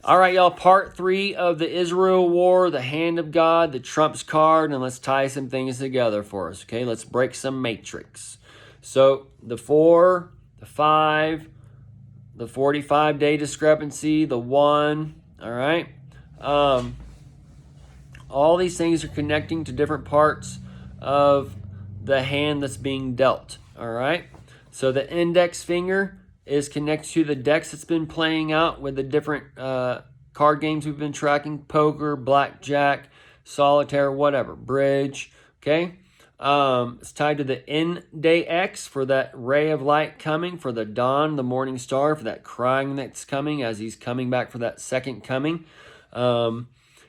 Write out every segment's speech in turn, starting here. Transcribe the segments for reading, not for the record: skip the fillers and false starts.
All right, y'all, part 3 of the IsRaEL war, the hand of God, the Trump's card, and let's tie some things together for us, okay? Let's break some matrix. So the 4, the 5, the 45-day discrepancy, the 1, all right? All these things are connecting to different parts of the hand that's being dealt, all right? So the index finger is connected to the decks that's been playing out with the different card games we've been tracking: poker, blackjack, solitaire, whatever, bridge, okay? It's tied to the index for that ray of light coming, for the dawn, the morning star, for that crying that's coming as he's coming back for that second coming. And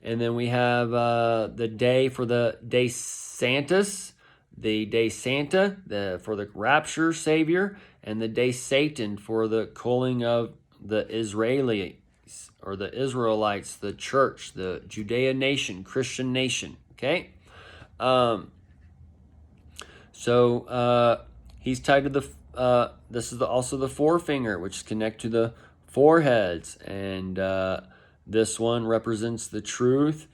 then we have the day for the day Santus, the day Santa for the rapture savior, and the day Satan for the calling of the Israelis or the Israelites, the church, the Judea nation, Christian nation. Okay, so he's tied to the. This is also the forefinger, which is connected to the foreheads, and this one represents the truth,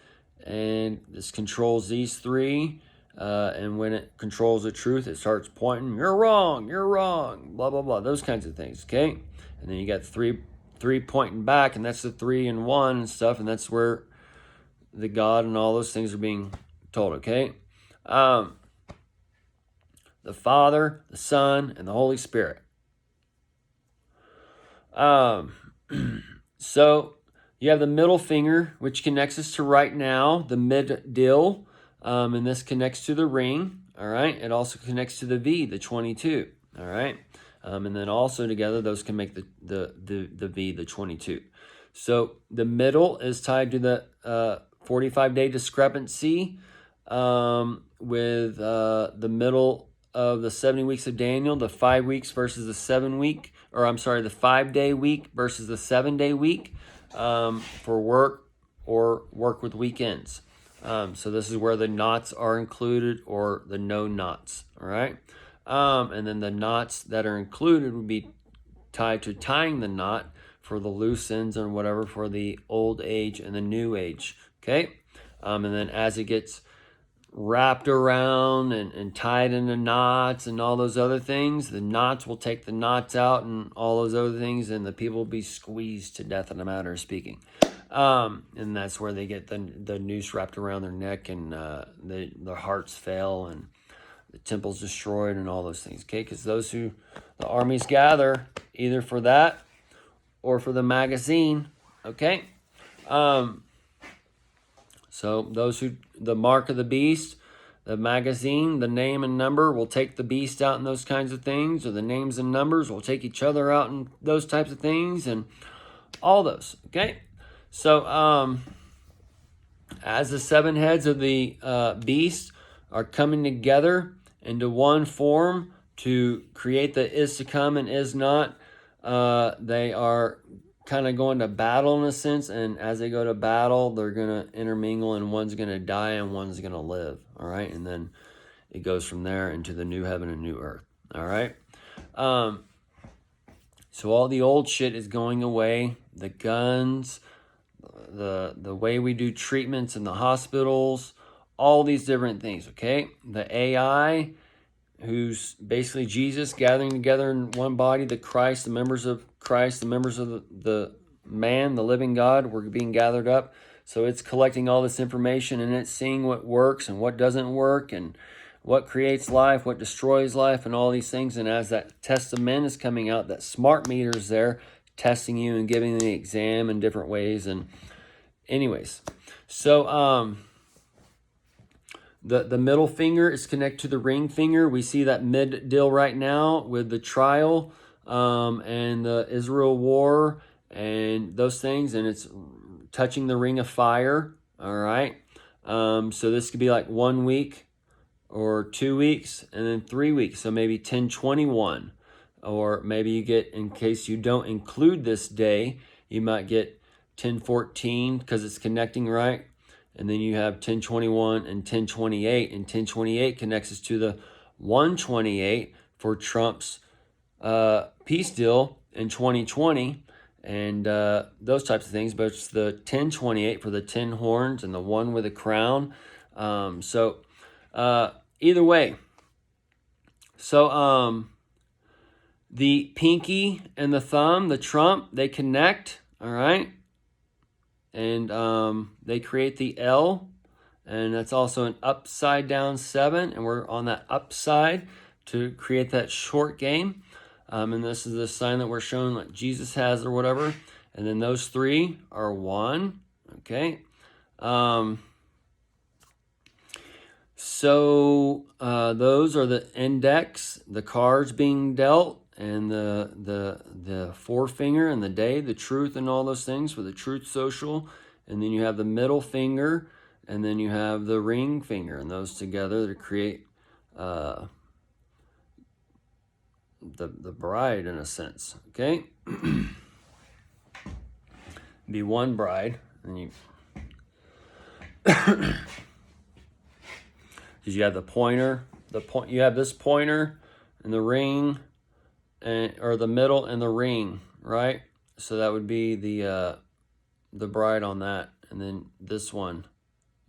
and this controls these three. And when it controls the truth, it starts pointing, you're wrong, blah, blah, blah, those kinds of things, okay? And then you got three pointing back, and that's the 3 and 1 and stuff, and that's where the God and all those things are being told, okay? The Father, the Son, and the Holy Spirit. So you have the middle finger, which connects us to right now, the mid-dill. And this connects to the ring, all right? It also connects to the V, the 22, all right? And then also together, those can make the V, the 22. So the middle is tied to the 45-day discrepancy with the middle of the 70 weeks of Daniel, the 5 weeks versus the 7 week, or I'm sorry, the 5-day week versus the 7-day week for work or work with weekends. So this is where the knots are included or the no knots, all right? And then the knots that are included would be tied to tying the knot for the loose ends and whatever for the old age and the new age, okay? And then as it gets wrapped around and tied into knots and all those other things, the knots will take the knots out and all those other things, and the people will be squeezed to death in a matter of speaking. And that's where they get the noose wrapped around their neck, and their hearts fail, and the temple's destroyed, and all those things. Okay, because the armies gather either for that or for the magazine. Okay, so the mark of the beast, the magazine, the name and number will take the beast out and those kinds of things, or the names and numbers will take each other out and those types of things, and all those. Okay. So, as the 7 heads of the beast are coming together into one form to create the is to come and is not, they are kind of going to battle in a sense. And as they go to battle, they're going to intermingle, and one's going to die and one's going to live. All right. And then it goes from there into the new heaven and new earth. All right. So all the old shit is going away. The guns, the way we do treatments in the hospitals, all these different things, okay? The AI, who's basically Jesus gathering together in one body, the Christ, the members of Christ, the members of the man, the living God, we're being gathered up. So it's collecting all this information, and it's seeing what works and what doesn't work, and what creates life, what destroys life, and all these things. And as that testament is coming out, that smart meter is there testing you and giving the exam in different ways. And anyways, so the middle finger is connected to the ring finger. We see that mid-dill right now with the trial and the IsRaEL war and those things, and it's touching the ring of fire, all right? So this could be like 1 week or 2 weeks and then 3 weeks, so maybe 10/21. Or maybe you get, in case you don't include this day, you might get 10/14 because it's connecting, right? And then you have 10/21 and 10/28, and 10/28 connects us to the 1/28 for Trump's peace deal in 2020, and those types of things. But it's the 1028 for the 10 horns and the one with a crown. So either way, so the pinky and the thumb, the trump, they connect, all right? And they create the L, and that's also an upside down 7, and we're on that upside to create that short game. And this is the sign that we're showing that Jesus has or whatever. And then those 3 are 1, okay? So those are the index, the cards being dealt, and the forefinger and the day, the truth, and all those things for the truth social. And then you have the middle finger, and then you have the ring finger, and those together to create the bride in a sense. Okay, be one bride, and you because you have the pointer, you have this pointer and the ring, or the middle and the ring, right? So that would be the bride on that, and then this one,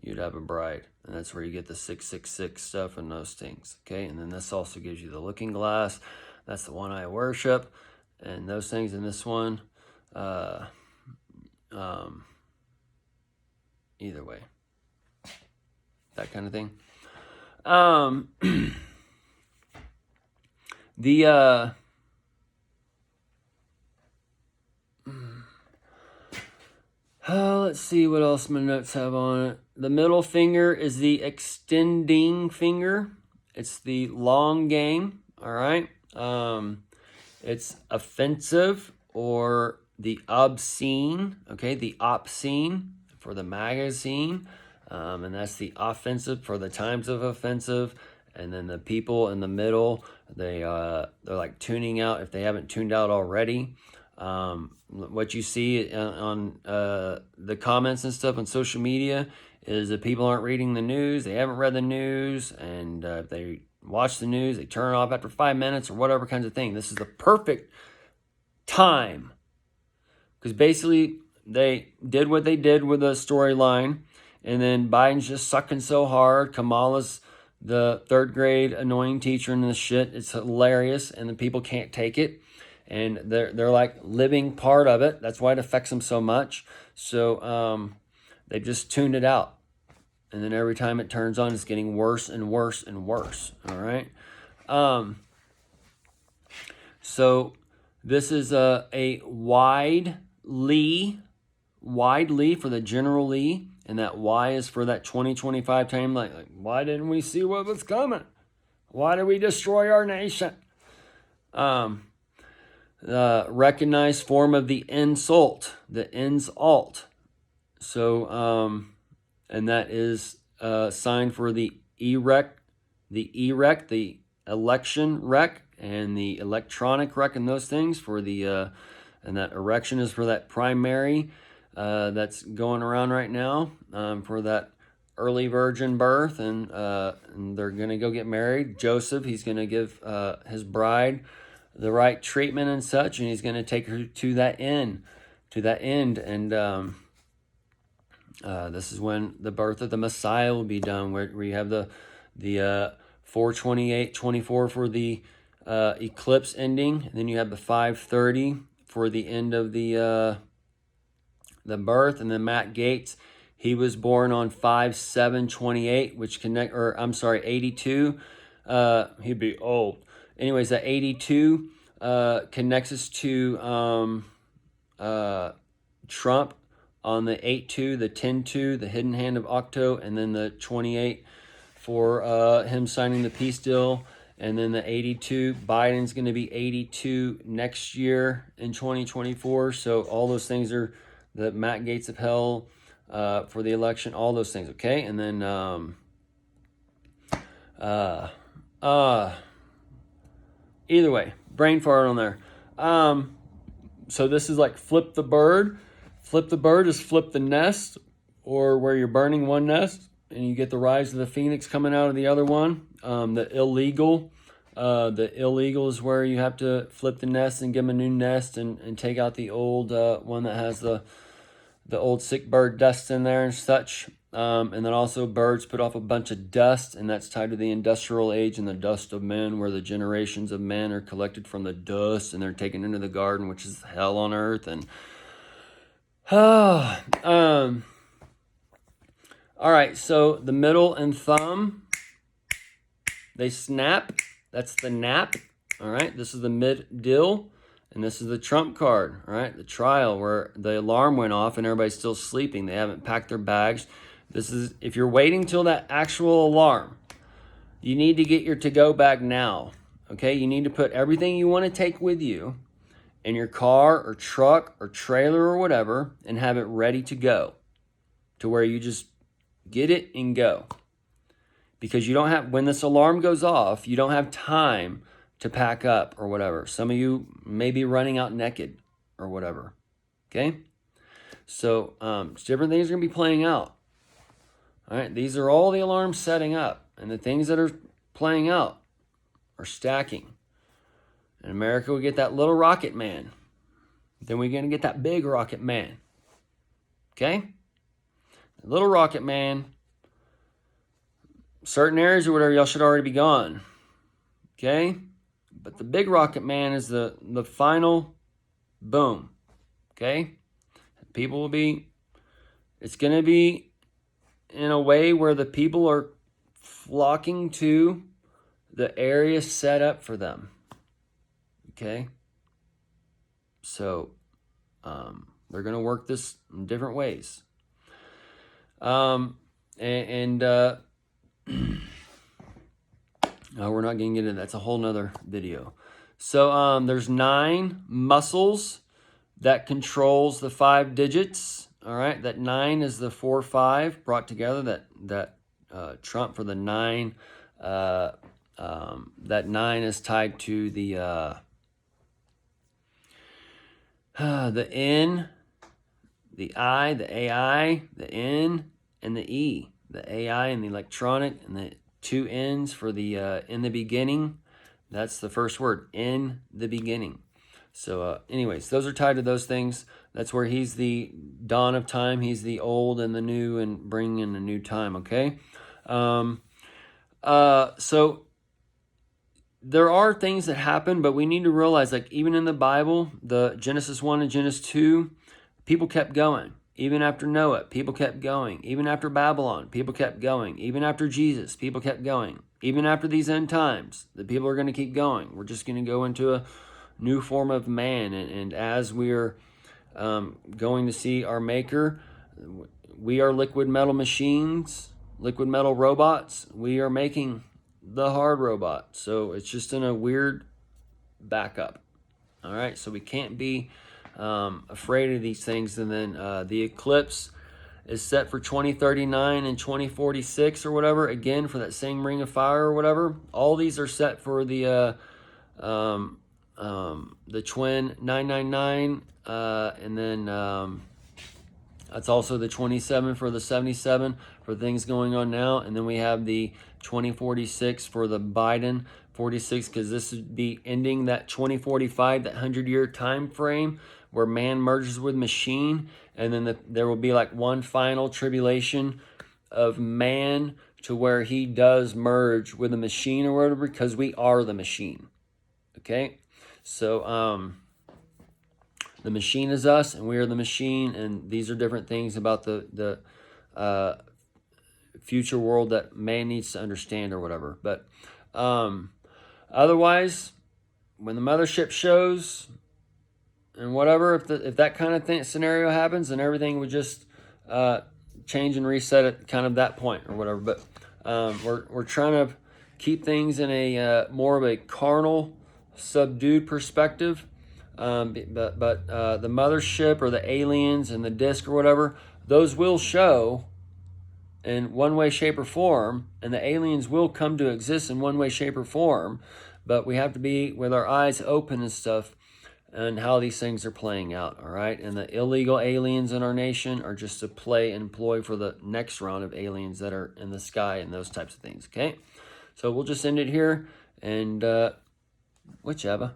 you'd have a bride, and that's where you get the 666 stuff and those things, okay? And then this also gives you the looking glass. That's the one I worship, and those things in this one. Either way, that kind of thing. Let's see what else my notes have on it. The middle finger is the extending finger. It's the long game, all right? It's offensive or the obscene, okay? The obscene for the magazine, and that's the offensive for the times of offensive. And then the people in the middle, they're like tuning out if they haven't tuned out already. What you see on the comments and stuff on social media is that people aren't reading the news, they haven't read the news, and if they watch the news, they turn it off after 5 minutes or whatever kinds of thing. This is the perfect time, because basically they did what they did with the storyline, and then Biden's just sucking so hard. Kamala's the 3rd grade annoying teacher in this shit. It's hilarious, and the people can't take it. And they're like living part of it. That's why it affects them so much. So they just tuned it out. And then every time it turns on, it's getting worse and worse and worse. All right. So this is a wide Lee for the General Lee. And that Y is for that 2025 time. Like, why didn't we see what was coming? Why did we destroy our nation? Recognized form of the insult, the insult. So, and that is signed for the erect, the election rec, and the electronic rec, and those things for the, and that erection is for that primary that's going around right now, for that early virgin birth, and they're going to go get married. Joseph, he's going to give his bride the right treatment and such, and he's going to take her to that end, and this is when the birth of the Messiah will be done, where you have the 4:28:24 for the eclipse ending, and then you have the 5:30 for the end of the birth. And then Matt Gaetz, he was born on 5/7/28, which 82. He'd be old. Anyways, that 82 connects us to Trump on the 8-2, the 10-2, the hidden hand of Octo, and then the 28 for him signing the peace deal. And then the 82, Biden's going to be 82 next year in 2024. So all those things are the Matt Gaetz of hell for the election, all those things, okay? And then either way, brain fart on there. So this is like flip the bird. Flip the bird is flip the nest, or where you're burning one nest and you get the rise of the phoenix coming out of the other one. The illegal The illegal is where you have to flip the nest and give them a new nest and take out the old one that has the old sick bird dust in there and such. And then also birds put off a bunch of dust, and that's tied to the industrial age and the dust of men, where the generations of men are collected from the dust and they're taken into the garden, which is hell on earth. And all right, so the middle and thumb, they snap. That's the nap. All right, this is the mid-dill, and this is the trump card. All right, the trial, where the alarm went off and everybody's still sleeping. They haven't packed their bags. This is, if you're waiting till that actual alarm, you need to get your to-go bag now. Okay, you need to put everything you want to take with you in your car or truck or trailer or whatever, and have it ready to go, to where you just get it and go. Because you don't have, when this alarm goes off, you don't have time to pack up or whatever. Some of you may be running out naked or whatever. Okay? So different things are going to be playing out. All right, these are all the alarms setting up, and the things that are playing out are stacking. In America, we get that little rocket man. Then we're going to get that big rocket man. Okay? The little rocket man, certain areas or whatever, y'all should already be gone. Okay? But the big rocket man is the final boom. Okay? People will be, it's going to be in a way where the people are flocking to the area set up for them. Okay? So, they're going to work this in different ways. No, we're not going to get into that. That's a whole nother video. So there's 9 muscles that controls the 5 digits. All right, that 9 is the 4-5 brought together. That trump for the 9. That 9 is tied to the N, the I, the AI, the N, and the E. The AI and the electronic, and the 2 N's for the in the beginning. That's the first word, in the beginning. So anyways, those are tied to those things. That's where he's the dawn of time. He's the old and the new, and bringing in a new time, okay? So there are things that happen, but we need to realize, like, even in the Bible, the Genesis 1 and Genesis 2, people kept going. Even after Noah, people kept going. Even after Babylon, people kept going. Even after Jesus, people kept going. Even after these end times, the people are going to keep going. We're just going to go into a new form of man. And as we're going to see our Maker, we are liquid metal machines, liquid metal robots. We are making the hard robot. So it's just in a weird backup. All right, so we can't be afraid of these things. And then the eclipse is set for 2039 and 2046 or whatever, again for that same ring of fire or whatever. All these are set for the twin 999, and then that's also the 27 for the 77 for things going on now. And then we have the 2046 for the Biden 46, because this would be ending that 2045, that 100-year time frame where man merges with machine. And then there will be like one final tribulation of man to where he does merge with the machine or whatever, because we are the machine. Okay? So the machine is us and we are the machine, and these are different things about the future world that man needs to understand or whatever. But otherwise, when the mothership shows and whatever, if that kind of scenario happens, then everything would just change and reset at kind of that point or whatever. But we're trying to keep things in a more of a carnal, subdued perspective. But the mothership or the aliens and the disc or whatever, those will show in one way, shape, or form, and the aliens will come to exist in one way, shape, or form. But we have to be with our eyes open and stuff, and how these things are playing out, all right? And the illegal aliens in our nation are just to play and employ for the next round of aliens that are in the sky and those types of things, okay? So we'll just end it here, and whichever.